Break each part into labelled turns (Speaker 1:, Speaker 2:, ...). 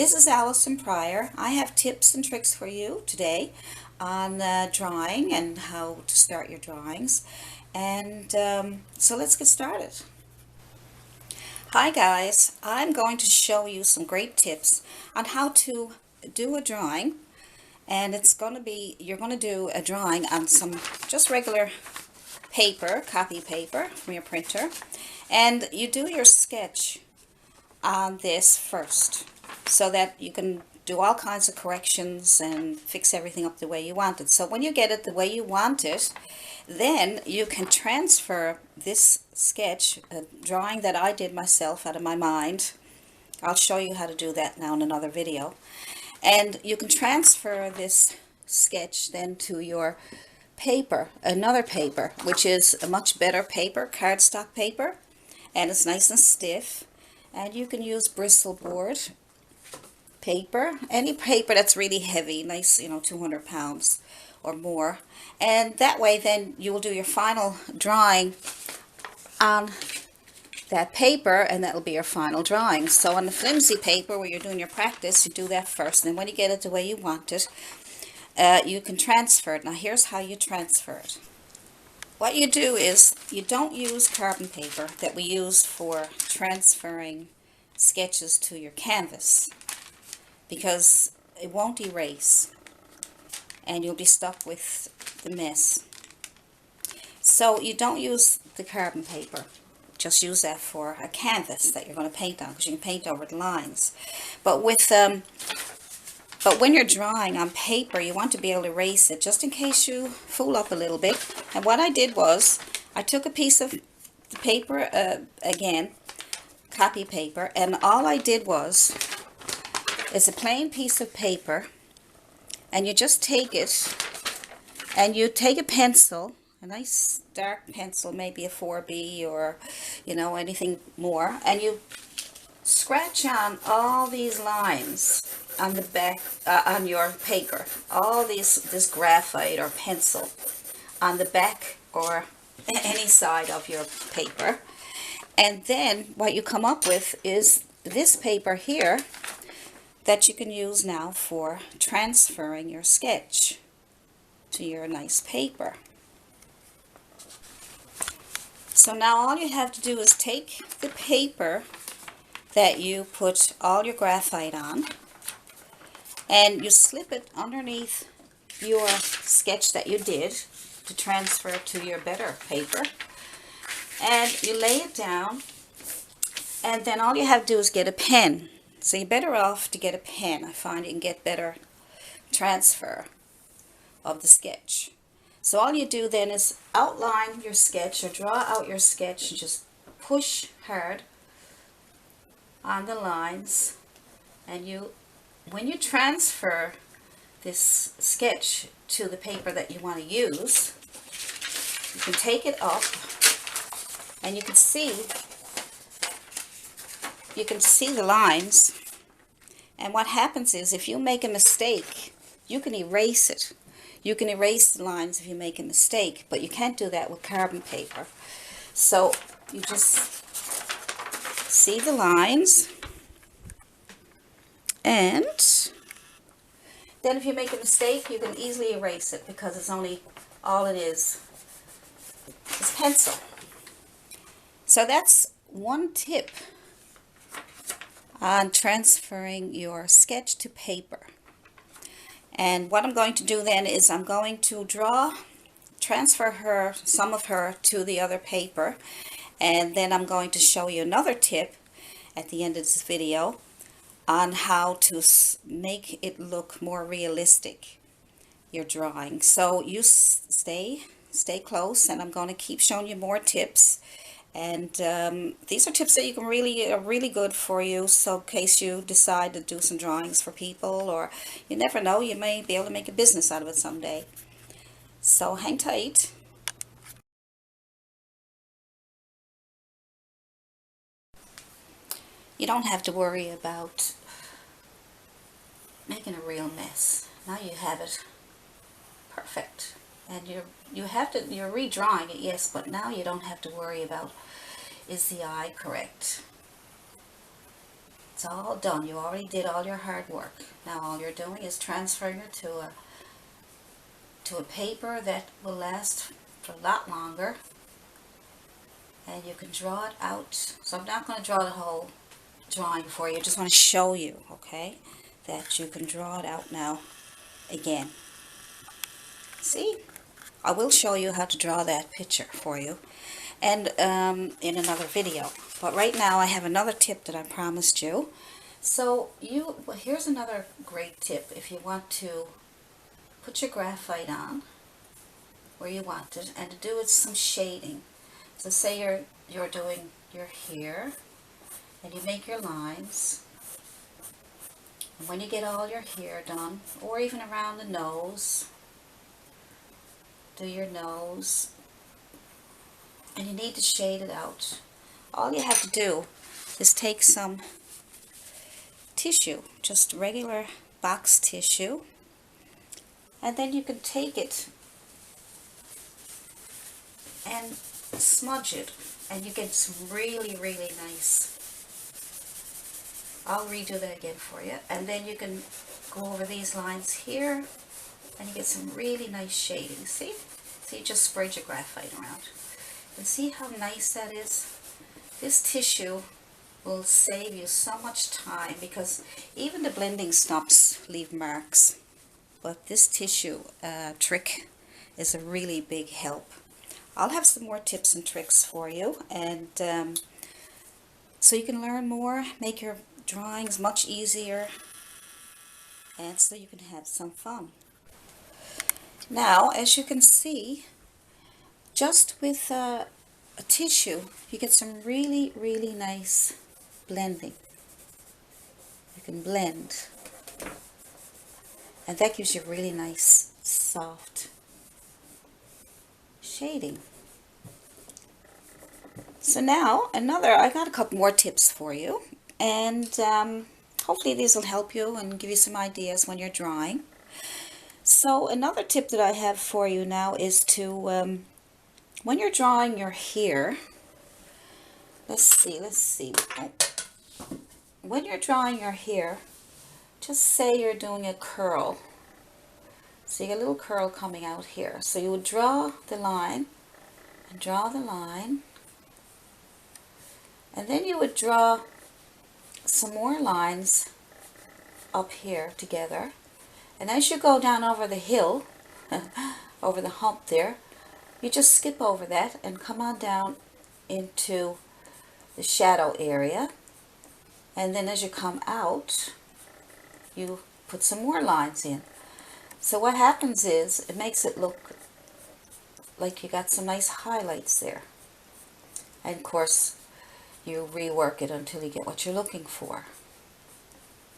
Speaker 1: This is Allison Pryor. I have tips and tricks for you today on drawing and how to start your drawings. And so let's get started. Hi guys, I'm going to show you some great tips on how to do a drawing. And it's going to be, you're going to do a drawing on some just regular paper, copy paper from your printer. And you do your sketch on this first so that you can do all kinds of corrections and fix everything up the way you want it. So when you get it the way you want it, then you can transfer this sketch, a drawing that I did myself out of my mind. I'll show you how to do that now in another video. And you can transfer this sketch then to your paper, another paper, which is a much better paper, cardstock paper, and it's nice and stiff. And you can use bristle board paper, any paper that's really heavy, nice, 200 pounds or more. And that way then you will do your final drawing on that paper, and that'll be your final drawing. So on the flimsy paper where you're doing your practice, you do that first, and then when you get it the way you want it, you can transfer it. Now here's how you transfer it. What you do is you don't use carbon paper that we use for transferring sketches to your canvas, because it won't erase and you'll be stuck with the mess. So you don't use the carbon paper. Just use that for a canvas that you're going to paint on, because you can paint over the lines. But when you're drawing on paper, you want to be able to erase it just in case you fool up a little bit. And what I did was I took a piece of the paper, again, copy paper, and all I did was, it's a plain piece of paper, and you just take it and you take a pencil, a nice dark pencil, maybe a 4B or anything more, and you scratch on all these lines on the back, on your paper, all this graphite or pencil on the back or any side of your paper. And then what you come up with is this paper here that you can use now for transferring your sketch to your nice paper. So now all you have to do is take the paper that you put all your graphite on, and you slip it underneath your sketch that you did to transfer to your better paper, and you lay it down, and then all you have to do is get a pen. So you're better off to get a pen. I find you can get better transfer of the sketch. So all you do then is outline your sketch or draw out your sketch and just push hard on the lines, and when you transfer this sketch to the paper that you want to use, you can take it up and you can see the lines. And what happens is, if you make a mistake, you can erase it. You can erase the lines if you make a mistake, but you can't do that with carbon paper. So you just see the lines, and then if you make a mistake, you can easily erase it, because it's all it is pencil. So that's one tip on transferring your sketch to paper. And what I'm going to do then is I'm going to transfer some of her to the other paper, and then I'm going to show you another tip at the end of this video on how to make it look more realistic, your drawing. So you stay close, and I'm going to keep showing you more tips. And these are tips that you can are really good for you, so in case you decide to do some drawings for people, or you never know, you may be able to make a business out of it someday. So hang tight. You don't have to worry about making a real mess. Now you have it perfect. And you're redrawing it, yes, but now you don't have to worry about, is the eye correct? It's all done. You already did all your hard work. Now all you're doing is transferring it to a paper that will last for a lot longer. And you can draw it out. So I'm not going to draw the whole drawing for you. I just want to show you, okay, that you can draw it out now again. See? I will show you how to draw that picture for you and in another video. But right now I have another tip that I promised you. So here's another great tip if you want to put your graphite on where you want it and to do it some shading. So say you're doing your hair and you make your lines. And when you get all your hair done, or even around the nose, do your nose, and you need to shade it out. All you have to do is take some tissue, just regular box tissue, and then you can take it and smudge it, and you get some really, really nice. I'll redo that again for you, and then you can go over these lines here, and you get some really nice shading. See? So you just spread your graphite around. And see how nice that is? This tissue will save you so much time because even the blending stumps leave marks. But this tissue trick is a really big help. I'll have some more tips and tricks for you, and so you can learn more, make your drawings much easier, and so you can have some fun. Now, as you can see, just with a tissue, you get some really, really nice blending. You can blend, and that gives you really nice, soft shading. So now, I got a couple more tips for you, and hopefully these will help you and give you some ideas when you're drawing. So another tip that I have for you now is to, when you're drawing your hair, let's see. When you're drawing your hair, just say you're doing a curl. So you get a little curl coming out here. So you would draw the line, and draw the line, and then you would draw some more lines up here together. And as you go down over the hill, over the hump there, you just skip over that and come on down into the shadow area. And then as you come out, you put some more lines in. So what happens is, it makes it look like you got some nice highlights there. And of course, you rework it until you get what you're looking for.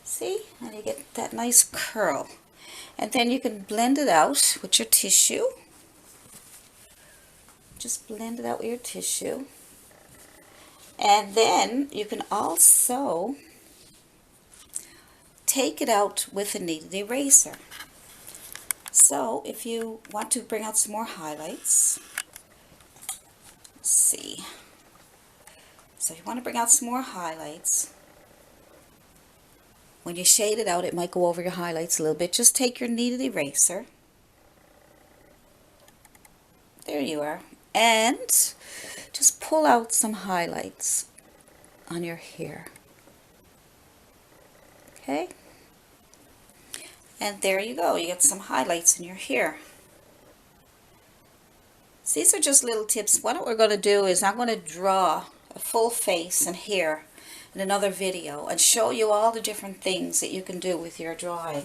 Speaker 1: See? And you get that nice curl. And then you can blend it out with your tissue. Just blend it out with your tissue. And then you can also take it out with a kneaded eraser. So if you want to bring out some more highlights, let's see. So if you want to bring out some more highlights, when you shade it out, it might go over your highlights a little bit. Just take your kneaded eraser. There you are. And just pull out some highlights on your hair. Okay? And there you go. You get some highlights in your hair. So these are just little tips. What we're going to do is I'm going to draw a full face and hair in another video and show you all the different things that you can do with your drawing.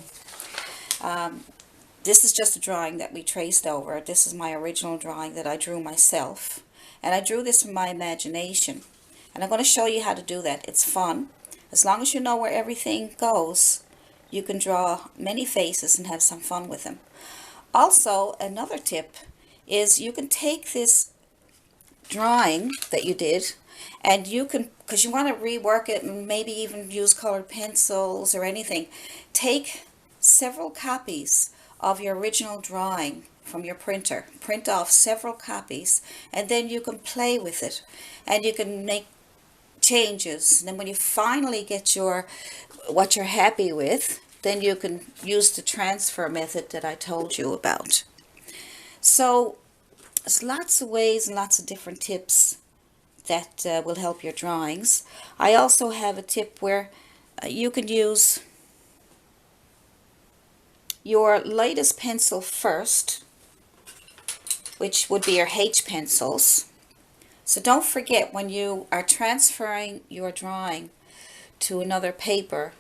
Speaker 1: This is just a drawing that we traced over. This is my original drawing that I drew myself. And I drew this from my imagination. And I'm going to show you how to do that. It's fun. As long as you know where everything goes, you can draw many faces and have some fun with them. Also, another tip is you can take this drawing that you did, and you can, because you want to rework it and maybe even use colored pencils or anything, take several copies of your original drawing from your printer. Print off several copies, and then you can play with it, and you can changes. And then when you finally get what you're happy with, then you can use the transfer method that I told you about. So there's lots of ways and lots of different tips that will help your drawings. I also have a tip where you can use your lightest pencil first, which would be your H pencils. So don't forget, when you are transferring your drawing to another paper,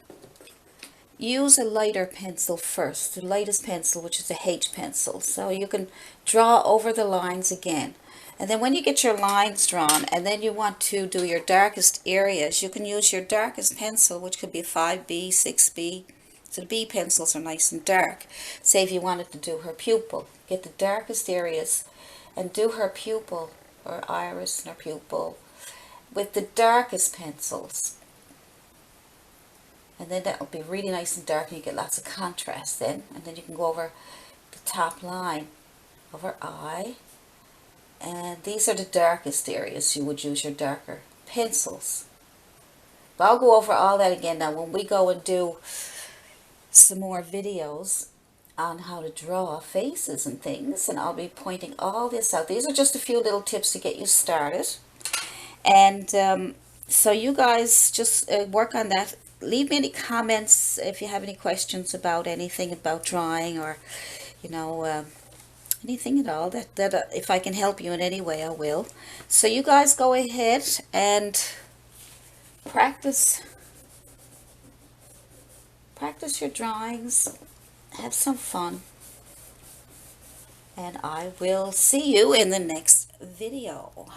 Speaker 1: use a lighter pencil first, the lightest pencil, which is a H pencil, so you can draw over the lines again. And then when you get your lines drawn and then you want to do your darkest areas, you can use your darkest pencil, which could be 5B, 6B. So the B pencils are nice and dark. Say if you wanted to do her pupil, get the darkest areas and do her pupil, or iris and her pupil, with the darkest pencils. And then that will be really nice and dark, and you get lots of contrast then. And then you can go over the top line of her eye. And these are the darkest areas. You would use your darker pencils. But I'll go over all that again now when we go and do some more videos on how to draw faces and things. And I'll be pointing all this out. These are just a few little tips to get you started. And so you guys just work on that. Leave me any comments if you have any questions about anything about drawing, or anything at all that if I can help you in any way, I will. So you guys go ahead and practice your drawings, have some fun, and I will see you in the next video.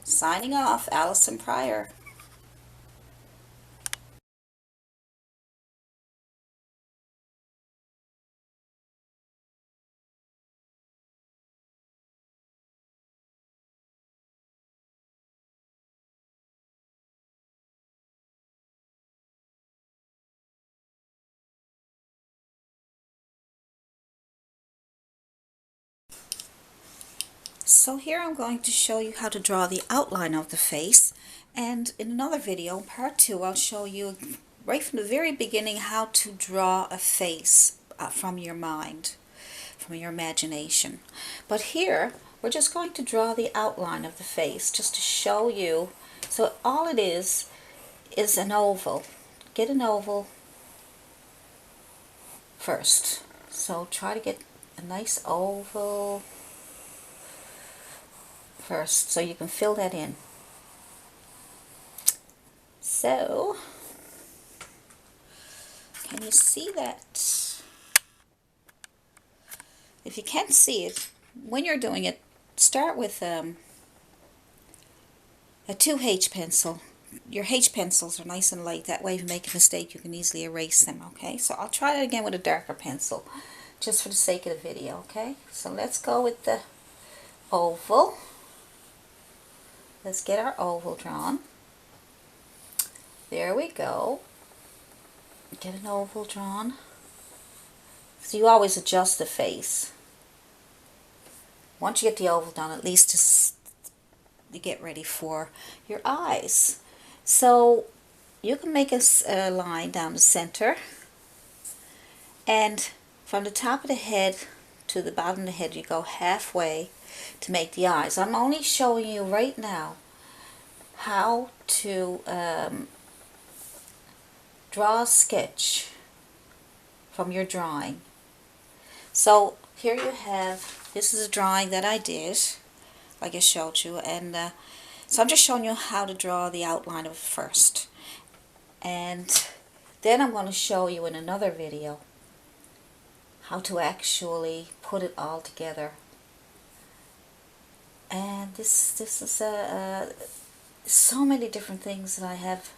Speaker 1: Signing off, Allison Pryor. So here I'm going to show you how to draw the outline of the face, and in another video, part 2, I'll show you right from the very beginning how to draw a face from your mind, from your imagination. But here we're just going to draw the outline of the face just to show you. So all it is an oval. Get an oval first. So try to get a nice oval first so you can fill that in. So can you see that? If you can't see it, when you're doing it, start with a 2H pencil. Your H pencils are nice and light. That way if you make a mistake you can easily erase them, okay? So I'll try it again with a darker pencil just for the sake of the video, okay? So let's go with the oval. Let's get our oval drawn. There we go. Get an oval drawn. So you always adjust the face. Once you get the oval done, at least to get ready for your eyes. So you can make a line down the center, and from the top of the head to the bottom of the head you go halfway to make the eyes. I'm only showing you right now how to draw a sketch from your drawing. So here you have, this is a drawing that I did, like I showed you, and so I'm just showing you how to draw the outline of it first. And then I'm going to show you in another video how to actually put it all together. And this is so many different things that I have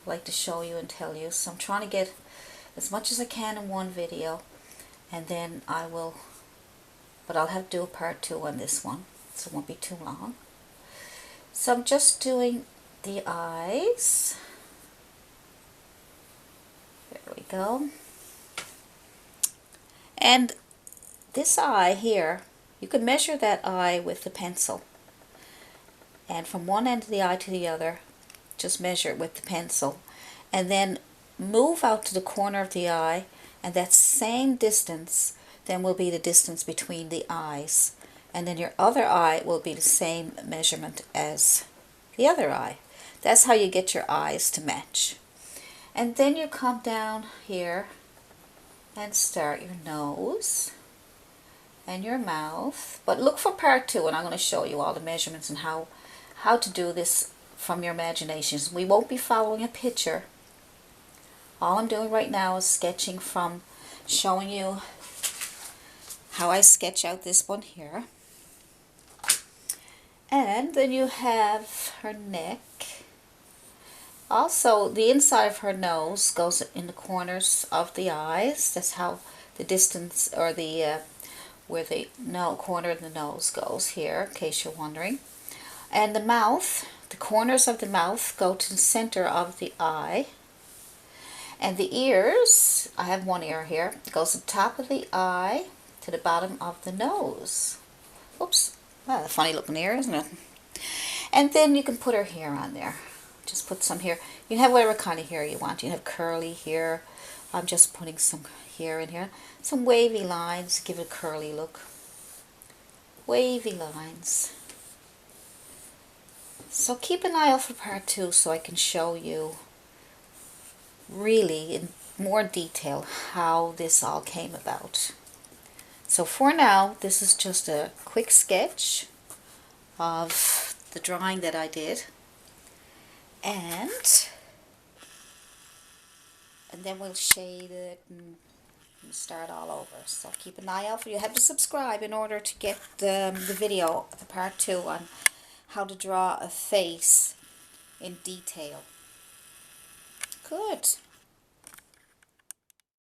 Speaker 1: like to show you and tell you. So I'm trying to get as much as I can in one video, and then I'll have to do a part 2 on this one, so it won't be too long. So I'm just doing the eyes. There we go. And this eye here, you can measure that eye with the pencil. And from one end of the eye to the other, just measure it with the pencil, and then move out to the corner of the eye, and that same distance then will be the distance between the eyes, and then your other eye will be the same measurement as the other eye. That's how you get your eyes to match. And then you come down here and start your nose and your mouth. But look for part 2, and I'm going to show you all the measurements and how to do this from your imaginations. We won't be following a picture. All I'm doing right now is sketching from, showing you how I sketch out this one here. And then you have her neck. Also, the inside of her nose goes in the corners of the eyes. That's how the distance, or the where the corner of the nose goes here, in case you're wondering. And the mouth, the corners of the mouth go to the center of the eye. And the ears, I have one ear here, it goes to the top of the eye to the bottom of the nose. Oops, a funny looking ear, isn't it? And then you can put her hair on there. Just put some hair. You can have whatever kind of hair you want. You can have curly hair. I'm just putting some hair in here. Some wavy lines, give it a curly look. Wavy lines. So keep an eye out for part 2 so I can show you really in more detail how this all came about. So for now, this is just a quick sketch of the drawing that I did. And then we'll shade it and start all over. So keep an eye out for you. You have to subscribe in order to get the video, the part 2 on how to draw a face in detail. Good.